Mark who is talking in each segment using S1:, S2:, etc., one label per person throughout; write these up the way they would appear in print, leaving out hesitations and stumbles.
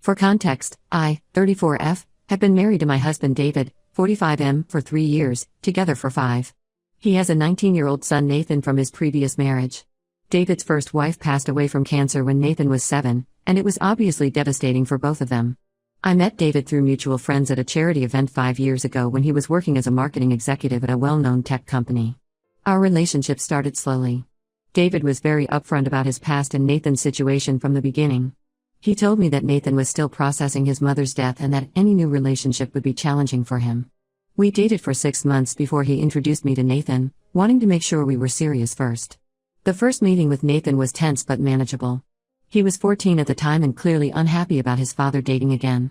S1: For context, I, 34F, have been married to my husband David, 45M, for 3 years, together for 5. He has a 19-year-old son Nathan from his previous marriage. David's first wife passed away from cancer when Nathan was 7, and it was obviously devastating for both of them. I met David through mutual friends at a charity event 5 years ago when he was working as a marketing executive at a well-known tech company. Our relationship started slowly. David was very upfront about his past and Nathan's situation from the beginning. He told me that Nathan was still processing his mother's death and that any new relationship would be challenging for him. We dated for 6 months before he introduced me to Nathan, wanting to make sure we were serious first. The first meeting with Nathan was tense but manageable. He was 14 at the time and clearly unhappy about his father dating again.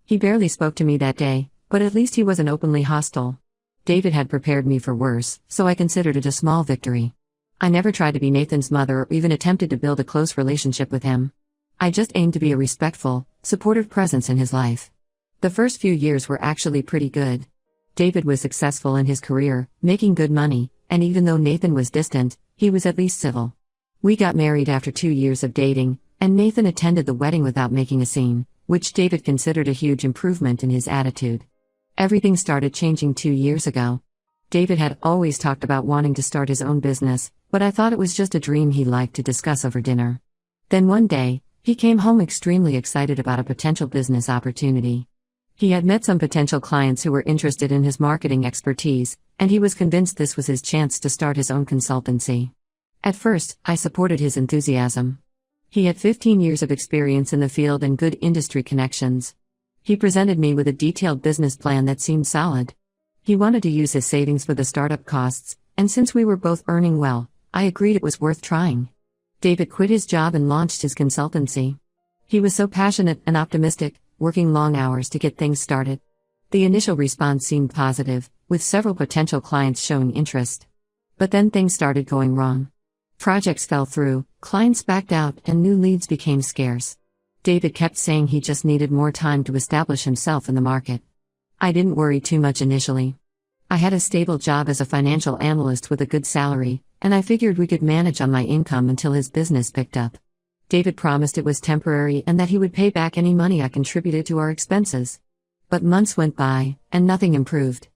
S1: He barely spoke to me that day, but at least he wasn't openly hostile. David had prepared me for worse, so I considered it a small victory. I never tried to be Nathan's mother or even attempted to build a close relationship with him. I just aimed to be a respectful, supportive presence in his life. The first few years were actually pretty good. David was successful in his career, making good money, and even though Nathan was distant, he was at least civil. We got married after 2 years of dating, and Nathan attended the wedding without making a scene, which David considered a huge improvement in his attitude. Everything started changing 2 years ago. David had always talked about wanting to start his own business, but I thought it was just a dream he liked to discuss over dinner. Then one day, he came home extremely excited about a potential business opportunity. He had met some potential clients who were interested in his marketing expertise, and he was convinced this was his chance to start his own consultancy. At first, I supported his enthusiasm. He had 15 years of experience in the field and good industry connections. He presented me with a detailed business plan that seemed solid. He wanted to use his savings for the startup costs, and since we were both earning well, I agreed it was worth trying. David quit his job and launched his consultancy. He was so passionate and optimistic, working long hours to get things started. The initial response seemed positive, with several potential clients showing interest. But then things started going wrong. Projects fell through, clients backed out, and new leads became scarce. David kept saying he just needed more time to establish himself in the market. I didn't worry too much initially. I had a stable job as a financial analyst with a good salary, and I figured we could manage on my income until his business picked up. David promised it was temporary and that he would pay back any money I contributed to our expenses. But months went by, and nothing improved.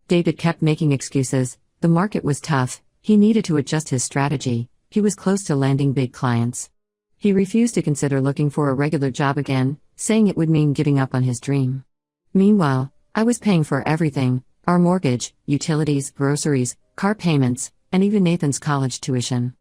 S1: David kept making excuses. The market was tough, he needed to adjust his strategy, he was close to landing big clients. He refused to consider looking for a regular job again, saying it would mean giving up on his dream. Meanwhile, I was paying for everything: our mortgage, utilities, groceries, car payments, and even Nathan's college tuition.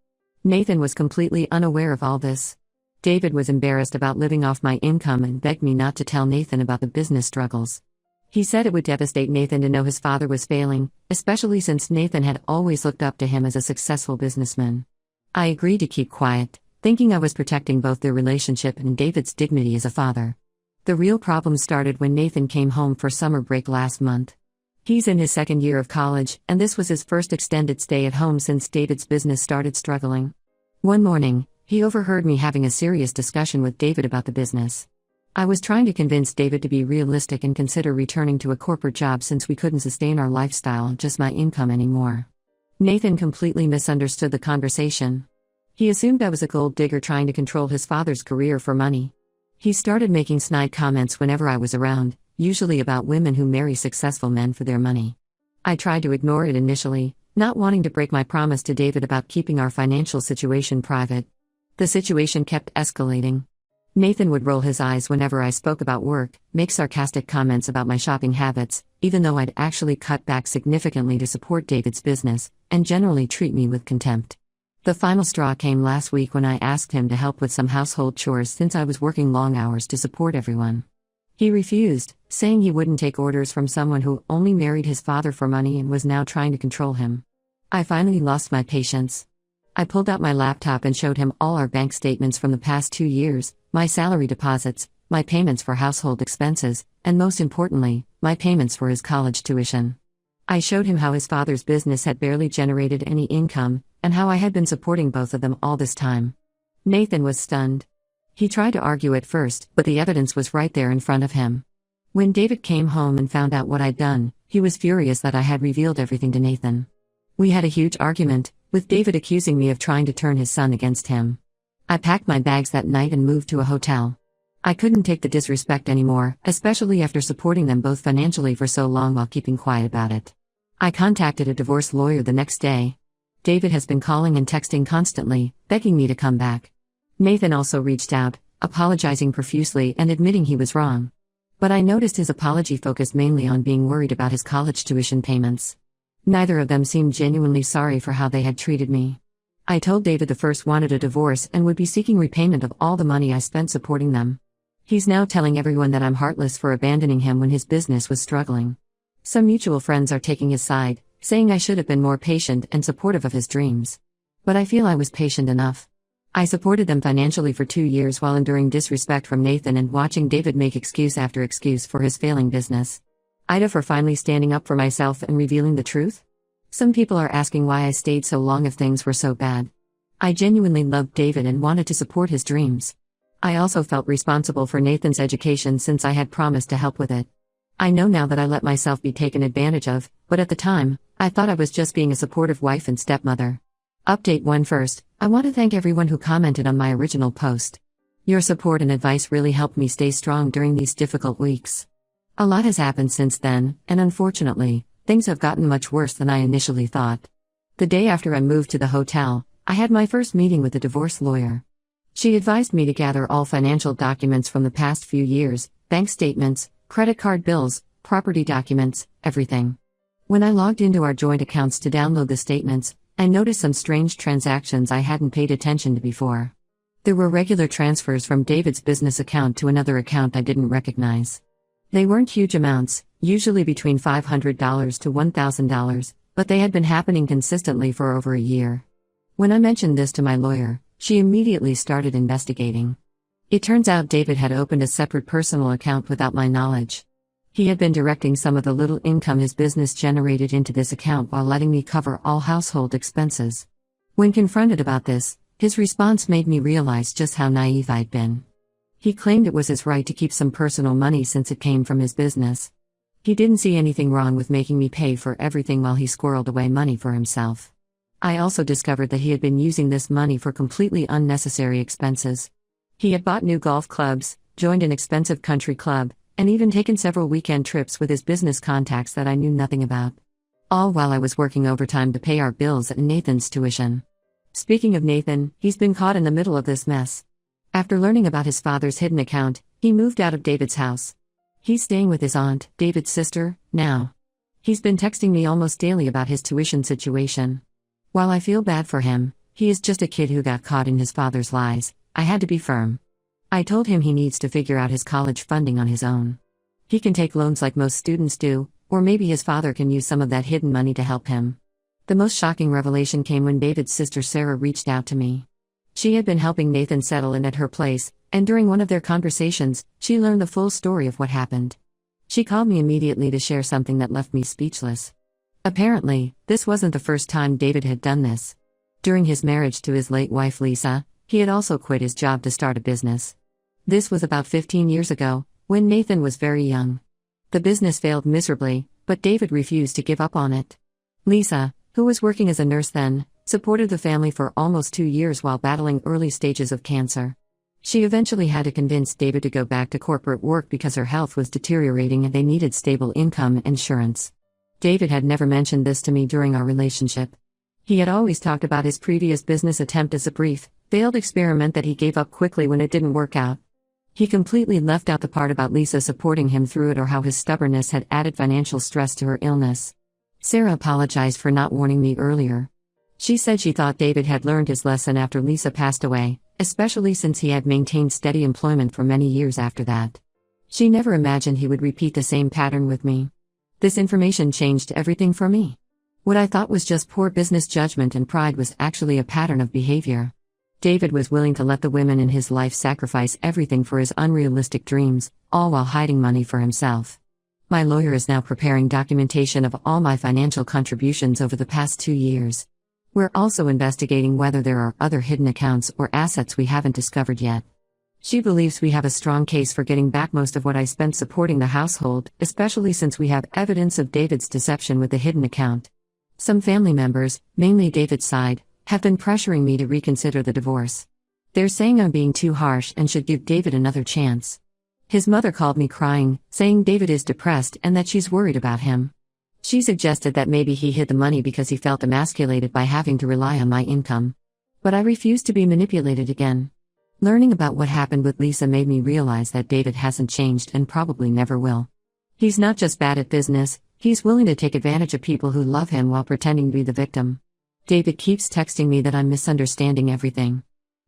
S1: Nathan was completely unaware of all this. David was embarrassed about living off my income and begged me not to tell Nathan about the business struggles. He said it would devastate Nathan to know his father was failing, especially since Nathan had always looked up to him as a successful businessman. I agreed to keep quiet, thinking I was protecting both their relationship and David's dignity as a father. The real problem started when Nathan came home for summer break last month. He's in his second year of college, and this was his first extended stay at home since David's business started struggling. One morning, he overheard me having a serious discussion with David about the business. I was trying to convince David to be realistic and consider returning to a corporate job since we couldn't sustain our lifestyle on just my income anymore. Nathan completely misunderstood the conversation. He assumed I was a gold digger trying to control his father's career for money. He started making snide comments whenever I was around, usually about women who marry successful men for their money. I tried to ignore it initially, not wanting to break my promise to David about keeping our financial situation private. The situation kept escalating. Nathan would roll his eyes whenever I spoke about work, make sarcastic comments about my shopping habits, even though I'd actually cut back significantly to support David's business, and generally treat me with contempt. The final straw came last week when I asked him to help with some household chores since I was working long hours to support everyone. He refused, saying he wouldn't take orders from someone who only married his father for money and was now trying to control him. I finally lost my patience. I pulled out my laptop and showed him all our bank statements from the past 2 years, my salary deposits, my payments for household expenses, and most importantly, my payments for his college tuition. I showed him how his father's business had barely generated any income, and how I had been supporting both of them all this time. Nathan was stunned. He tried to argue at first, but the evidence was right there in front of him. When David came home and found out what I'd done, he was furious that I had revealed everything to Nathan. We had a huge argument, with David accusing me of trying to turn his son against him. I packed my bags that night and moved to a hotel. I couldn't take the disrespect anymore, especially after supporting them both financially for so long while keeping quiet about it. I contacted a divorce lawyer the next day. David has been calling and texting constantly, begging me to come back. Nathan also reached out, apologizing profusely and admitting he was wrong. But I noticed his apology focused mainly on being worried about his college tuition payments. Neither of them seemed genuinely sorry for how they had treated me. I told David the first wanted a divorce and would be seeking repayment of all the money I spent supporting them. He's now telling everyone that I'm heartless for abandoning him when his business was struggling. Some mutual friends are taking his side, saying I should have been more patient and supportive of his dreams. But I feel I was patient enough. I supported them financially for 2 years while enduring disrespect from Nathan and watching David make excuse after excuse for his failing business. Ida for finally standing up for myself and revealing the truth? Some people are asking why I stayed so long if things were so bad. I genuinely loved David and wanted to support his dreams. I also felt responsible for Nathan's education since I had promised to help with it. I know now that I let myself be taken advantage of, but at the time, I thought I was just being a supportive wife and stepmother. Update 1 First, I want to thank everyone who commented on my original post. Your support and advice really helped me stay strong during these difficult weeks. A lot has happened since then, and unfortunately, things have gotten much worse than I initially thought. The day after I moved to the hotel, I had my first meeting with the divorce lawyer. She advised me to gather all financial documents from the past few years, bank statements, credit card bills, property documents, everything. When I logged into our joint accounts to download the statements, I noticed some strange transactions I hadn't paid attention to before. There were regular transfers from David's business account to another account I didn't recognize. They weren't huge amounts, usually between $500 to $1,000, but they had been happening consistently for over a year. When I mentioned this to my lawyer, she immediately started investigating. It turns out David had opened a separate personal account without my knowledge. He had been directing some of the little income his business generated into this account while letting me cover all household expenses. When confronted about this, his response made me realize just how naive I'd been. He claimed it was his right to keep some personal money since it came from his business. He didn't see anything wrong with making me pay for everything while he squirreled away money for himself. I also discovered that he had been using this money for completely unnecessary expenses. He had bought new golf clubs, joined an expensive country club, and even taken several weekend trips with his business contacts that I knew nothing about. All while I was working overtime to pay our bills and Nathan's tuition. Speaking of Nathan, he's been caught in the middle of this mess. After learning about his father's hidden account, he moved out of David's house. He's staying with his aunt, David's sister, now. He's been texting me almost daily about his tuition situation. While I feel bad for him, he is just a kid who got caught in his father's lies. I had to be firm. I told him he needs to figure out his college funding on his own. He can take loans like most students do, or maybe his father can use some of that hidden money to help him. The most shocking revelation came when David's sister Sarah reached out to me. She had been helping Nathan settle in at her place, and during one of their conversations, she learned the full story of what happened. She called me immediately to share something that left me speechless. Apparently, this wasn't the first time David had done this. During his marriage to his late wife Lisa, he had also quit his job to start a business. This was about 15 years ago, when Nathan was very young. The business failed miserably, but David refused to give up on it. Lisa, who was working as a nurse then, supported the family for almost 2 years while battling early stages of cancer. She eventually had to convince David to go back to corporate work because her health was deteriorating and they needed stable income and insurance. David had never mentioned this to me during our relationship. He had always talked about his previous business attempt as a brief, failed experiment that he gave up quickly when it didn't work out. He completely left out the part about Lisa supporting him through it or how his stubbornness had added financial stress to her illness. Sarah apologized for not warning me earlier. She said she thought David had learned his lesson after Lisa passed away, especially since he had maintained steady employment for many years after that. She never imagined he would repeat the same pattern with me. This information changed everything for me. What I thought was just poor business judgment and pride was actually a pattern of behavior. David was willing to let the women in his life sacrifice everything for his unrealistic dreams, all while hiding money for himself. My lawyer is now preparing documentation of all my financial contributions over the past 2 years. We're also investigating whether there are other hidden accounts or assets we haven't discovered yet. She believes we have a strong case for getting back most of what I spent supporting the household, especially since we have evidence of David's deception with the hidden account. Some family members, mainly David's side, have been pressuring me to reconsider the divorce. They're saying I'm being too harsh and should give David another chance. His mother called me crying, saying David is depressed and that she's worried about him. She suggested that maybe he hid the money because he felt emasculated by having to rely on my income. But I refused to be manipulated again. Learning about what happened with Lisa made me realize that David hasn't changed and probably never will. He's not just bad at business, he's willing to take advantage of people who love him while pretending to be the victim. David keeps texting me that I'm misunderstanding everything.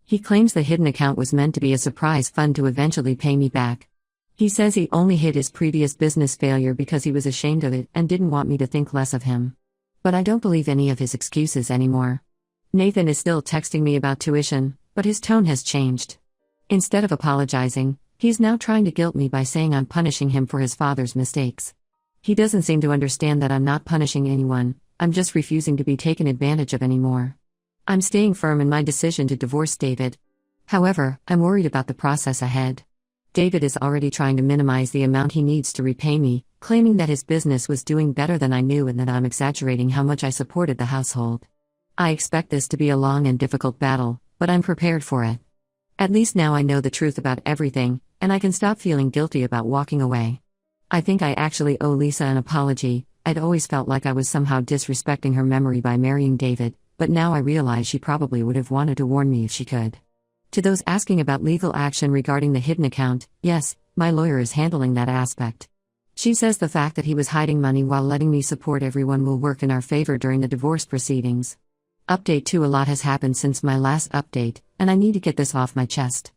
S1: He claims the hidden account was meant to be a surprise fund to eventually pay me back. He says he only hid his previous business failure because he was ashamed of it and didn't want me to think less of him. But I don't believe any of his excuses anymore. Nathan is still texting me about tuition, but his tone has changed. Instead of apologizing, he's now trying to guilt me by saying I'm punishing him for his father's mistakes. He doesn't seem to understand that I'm not punishing anyone, I'm just refusing to be taken advantage of anymore. I'm staying firm in my decision to divorce David. However, I'm worried about the process ahead. David is already trying to minimize the amount he needs to repay me, claiming that his business was doing better than I knew and that I'm exaggerating how much I supported the household. I expect this to be a long and difficult battle, but I'm prepared for it. At least now I know the truth about everything, and I can stop feeling guilty about walking away. I think I actually owe Lisa an apology. I'd always felt like I was somehow disrespecting her memory by marrying David, but now I realize she probably would have wanted to warn me if she could. To those asking about legal action regarding the hidden account, yes, my lawyer is handling that aspect. She says the fact that he was hiding money while letting me support everyone will work in our favor during the divorce proceedings. Update 2: a lot has happened since my last update, and I need to get this off my chest.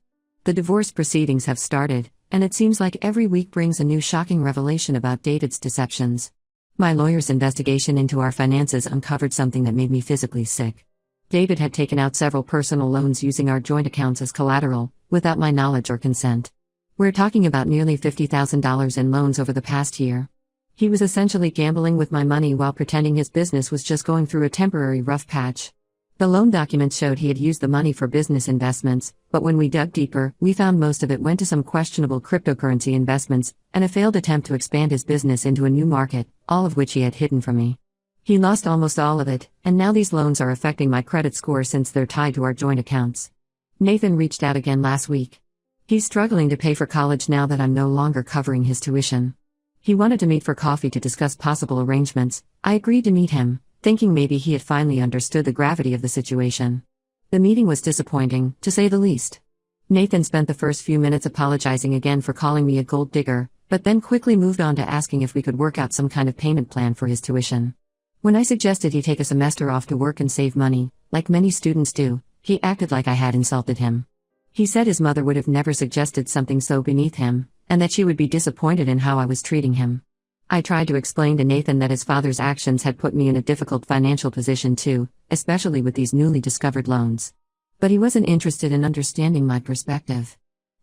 S1: The divorce proceedings have started, and it seems like every week brings a new shocking revelation about David's deceptions. My lawyer's investigation into our finances uncovered something that made me physically sick. David had taken out several personal loans using our joint accounts as collateral, without my knowledge or consent. We're talking about nearly $50,000 in loans over the past year. He was essentially gambling with my money while pretending his business was just going through a temporary rough patch. The loan documents showed he had used the money for business investments, but when we dug deeper, we found most of it went to some questionable cryptocurrency investments, and a failed attempt to expand his business into a new market, all of which he had hidden from me. He lost almost all of it, and now these loans are affecting my credit score since they're tied to our joint accounts. Nathan reached out again last week. He's struggling to pay for college now that I'm no longer covering his tuition. He wanted to meet for coffee to discuss possible arrangements. I agreed to meet him, thinking maybe he had finally understood the gravity of the situation. The meeting was disappointing, to say the least. Nathan spent the first few minutes apologizing again for calling me a gold digger, but then quickly moved on to asking if we could work out some kind of payment plan for his tuition. When I suggested he take a semester off to work and save money, like many students do, he acted like I had insulted him. He said his mother would have never suggested something so beneath him, and that she would be disappointed in how I was treating him. I tried to explain to Nathan that his father's actions had put me in a difficult financial position too, especially with these newly discovered loans. But he wasn't interested in understanding my perspective.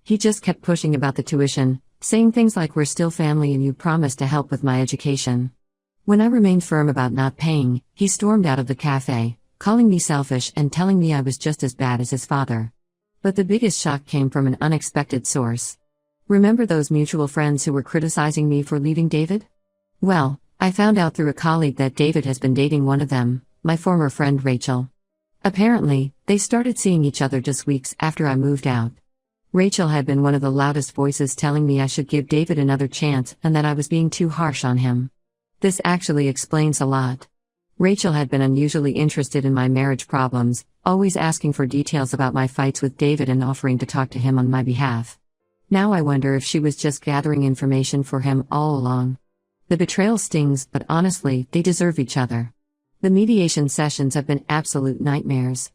S1: He just kept pushing about the tuition, saying things like we're still family and you promised to help with my education. When I remained firm about not paying, he stormed out of the cafe, calling me selfish and telling me I was just as bad as his father. But the biggest shock came from an unexpected source. Remember those mutual friends who were criticizing me for leaving David? Well, I found out through a colleague that David has been dating one of them, my former friend Rachel. Apparently, they started seeing each other just weeks after I moved out. Rachel had been one of the loudest voices telling me I should give David another chance and that I was being too harsh on him. This actually explains a lot. Rachel had been unusually interested in my marriage problems, always asking for details about my fights with David and offering to talk to him on my behalf. Now I wonder if she was just gathering information for him all along. The betrayal stings, but honestly, they deserve each other. The mediation sessions have been absolute nightmares.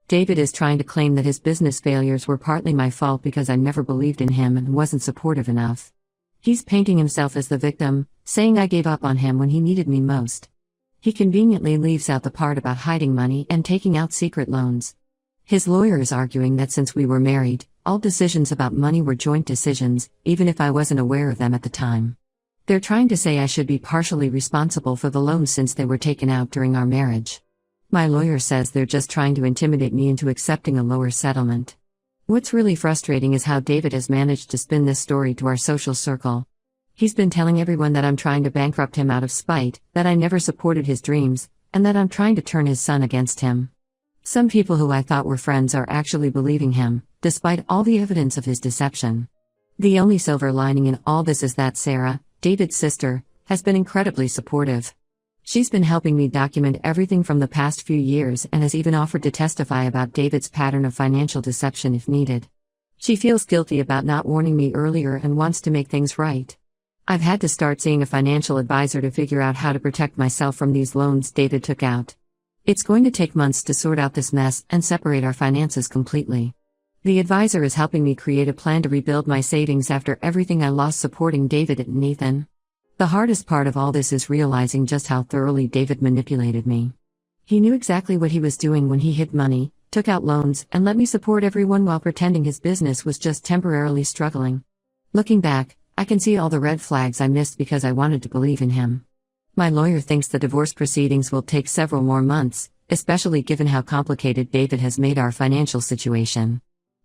S1: David is trying to claim that his business failures were partly my fault because I never believed in him and wasn't supportive enough. He's painting himself as the victim, saying I gave up on him when he needed me most. He conveniently leaves out the part about hiding money and taking out secret loans. His lawyer is arguing that since we were married, all decisions about money were joint decisions, even if I wasn't aware of them at the time. They're trying to say I should be partially responsible for the loans since they were taken out during our marriage. My lawyer says they're just trying to intimidate me into accepting a lower settlement. What's really frustrating is how David has managed to spin this story to our social circle. He's been telling everyone that I'm trying to bankrupt him out of spite, that I never supported his dreams, and that I'm trying to turn his son against him. Some people who I thought were friends are actually believing him, despite all the evidence of his deception. The only silver lining in all this is that Sarah, David's sister, has been incredibly supportive. She's been helping me document everything from the past few years and has even offered to testify about David's pattern of financial deception if needed. She feels guilty about not warning me earlier and wants to make things right. I've had to start seeing a financial advisor to figure out how to protect myself from these loans David took out. It's going to take months to sort out this mess and separate our finances completely. The advisor is helping me create a plan to rebuild my savings after everything I lost supporting David and Nathan. The hardest part of all this is realizing just how thoroughly David manipulated me. He knew exactly what he was doing when he hid money, took out loans, and let me support everyone while pretending his business was just temporarily struggling. Looking back, I can see all the red flags I missed because I wanted to believe in him. My lawyer thinks the divorce proceedings will take several more months, especially given how complicated David has made our financial situation.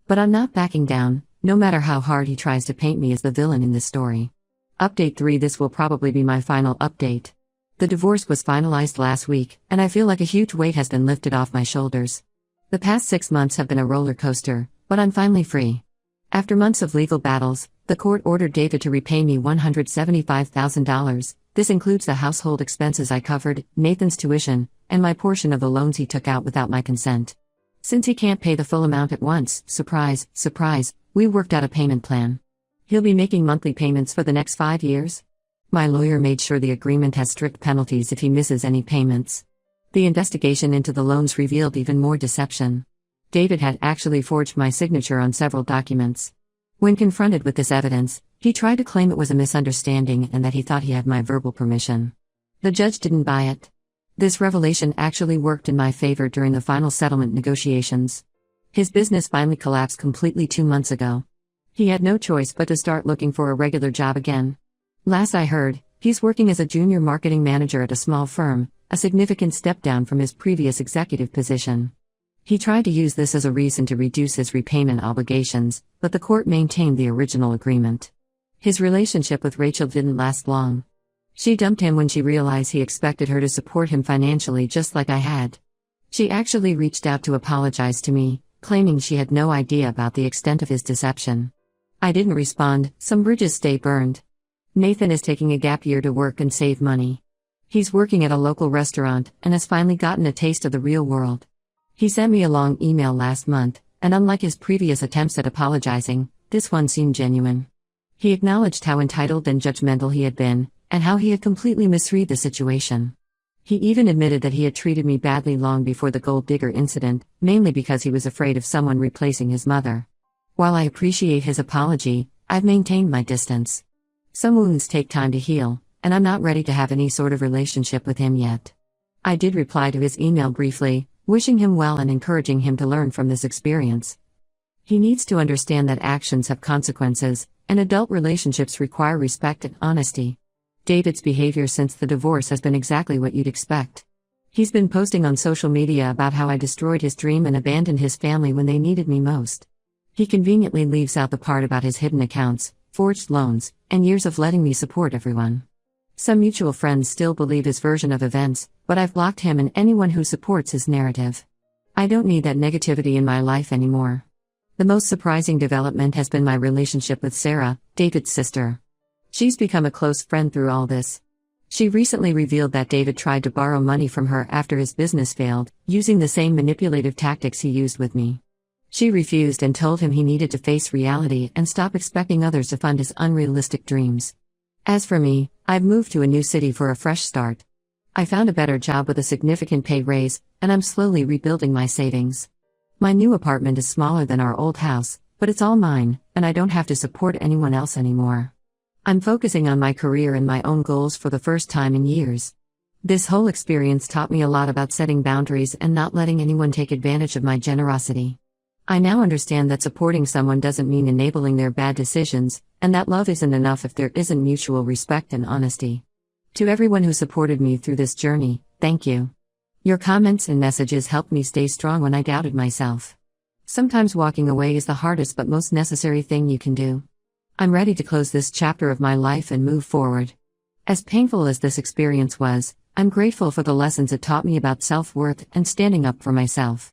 S1: But I'm not backing down, no matter how hard he tries to paint me as the villain in this story. Update 3. This will probably be my final update. The divorce was finalized last week, and I feel like a huge weight has been lifted off my shoulders. The past 6 months have been a roller coaster, but I'm finally free. After months of legal battles, the court ordered David to repay me $175,000. This includes the household expenses I covered, Nathan's tuition, and my portion of the loans he took out without my consent. Since he can't pay the full amount at once, surprise, surprise, we worked out a payment plan. He'll be making monthly payments for the next 5 years. My lawyer made sure the agreement has strict penalties if he misses any payments. The investigation into the loans revealed even more deception. David had actually forged my signature on several documents. When confronted with this evidence, he tried to claim it was a misunderstanding and that he thought he had my verbal permission. The judge didn't buy it. This revelation actually worked in my favor during the final settlement negotiations. His business finally collapsed completely 2 months ago. He had no choice but to start looking for a regular job again. Last I heard, he's working as a junior marketing manager at a small firm, a significant step down from his previous executive position. He tried to use this as a reason to reduce his repayment obligations, but the court maintained the original agreement. His relationship with Rachel didn't last long. She dumped him when she realized he expected her to support him financially just like I had. She actually reached out to apologize to me, claiming she had no idea about the extent of his deception. I didn't respond. Some bridges stay burned. Nathan is taking a gap year to work and save money. He's working at a local restaurant and has finally gotten a taste of the real world. He sent me a long email last month, and unlike his previous attempts at apologizing, this one seemed genuine. He acknowledged how entitled and judgmental he had been, and how he had completely misread the situation. He even admitted that he had treated me badly long before the gold digger incident, mainly because he was afraid of someone replacing his mother. While I appreciate his apology, I've maintained my distance. Some wounds take time to heal, and I'm not ready to have any sort of relationship with him yet. I did reply to his email briefly, wishing him well and encouraging him to learn from this experience. He needs to understand that actions have consequences, and adult relationships require respect and honesty. David's behavior since the divorce has been exactly what you'd expect. He's been posting on social media about how I destroyed his dream and abandoned his family when they needed me most. He conveniently leaves out the part about his hidden accounts, forged loans, and years of letting me support everyone. Some mutual friends still believe his version of events, but I've blocked him and anyone who supports his narrative. I don't need that negativity in my life anymore. The most surprising development has been my relationship with Sarah, David's sister. She's become a close friend through all this. She recently revealed that David tried to borrow money from her after his business failed, using the same manipulative tactics he used with me. She refused and told him he needed to face reality and stop expecting others to fund his unrealistic dreams. As for me, I've moved to a new city for a fresh start. I found a better job with a significant pay raise, and I'm slowly rebuilding my savings. My new apartment is smaller than our old house, but it's all mine, and I don't have to support anyone else anymore. I'm focusing on my career and my own goals for the first time in years. This whole experience taught me a lot about setting boundaries and not letting anyone take advantage of my generosity. I now understand that supporting someone doesn't mean enabling their bad decisions, and that love isn't enough if there isn't mutual respect and honesty. To everyone who supported me through this journey, thank you. Your comments and messages helped me stay strong when I doubted myself. Sometimes walking away is the hardest but most necessary thing you can do. I'm ready to close this chapter of my life and move forward. As painful as this experience was, I'm grateful for the lessons it taught me about self-worth and standing up for myself.